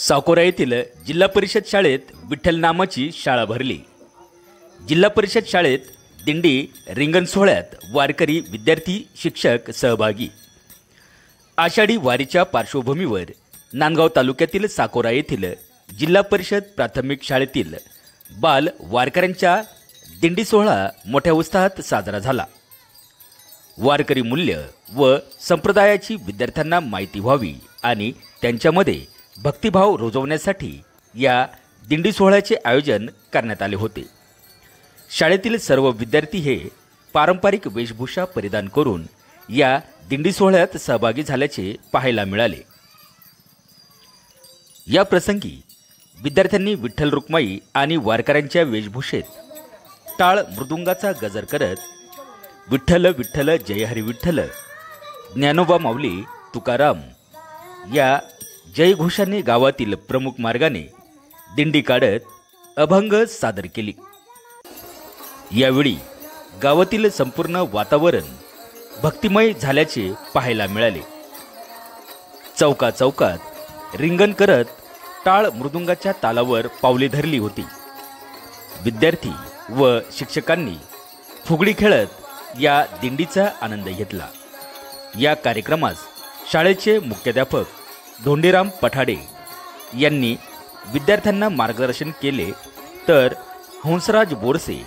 साकोरा येथील जिल्हा परिषद शाळेत विठ्ठल नामाची शाळा भरली। जिल्हा परिषद शाळेत दिंडी रिंगण सोहळ्यात वारकरी विद्यार्थी शिक्षक सहभागी। आषाढी वारीच्या पार्श्वभूमीवर नांदगाव तालुक्यातील साकोरा येथील जिल्हा परिषद प्राथमिक शाळेतील बाल वारकऱ्यांच्या दिंडी सोहळा मोठ्या उत्साहात साजरा झाला। वारकरी मूल्य व संप्रदायाची विद्यार्थ्यांना माहिती व्हावी आणि त्यांच्यामध्ये भक्तिभाव रुजवण्यासाठी या दिंडी सोहळ्याचे आयोजन करण्यात आले होते। शाळेतील सर्व विद्यार्थी हे पारंपरिक वेशभूषा परिधान करून या दिंडी सोहळ्यात सहभागी झाल्याचे पाहायला मिळाले। या प्रसंगी विद्यार्थ्यांनी विठ्ठल रुक्माई आणि वारकऱ्यांच्या वेशभूषेत टाळ मृदुंगाचा गजर करत विठ्ठल विठ्ठल जय हरी विठ्ठल, ज्ञानोबा माऊली तुकाराम या जयघोषाने गावातील प्रमुख मार्गाने दिंडी काढत अभंग सादर केली। यावेळी गावातील संपूर्ण वातावरण भक्तिमय झाल्याचे पाहायला मिळाले। चौका चौकात रिंगण करत टाळ मृदुंगाच्या तालावर पावले धरली होती। विद्यार्थी व शिक्षकांनी फुगडी खेळत या दिंडीचा आनंद घेतला। या कार्यक्रमास शाळेचे मुख्याध्यापक धोंडीराम पठाडे यांनी विद्यार्थ्यांना मार्गदर्शन केले, तर हंसराज बोरसे,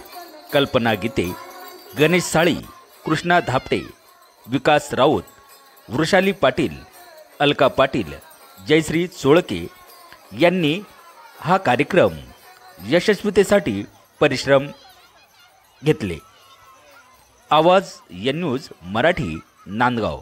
कल्पना गीते, गणेश साळी, कृष्णा धापटे, विकास राऊत, वृषाली पाटील, अलका पाटील, जयश्री सोळके यांनी हा कार्यक्रम यशस्वीतेसाठी परिश्रम घेतले। आवाज एन न्यूज मराठी, नांदगाव।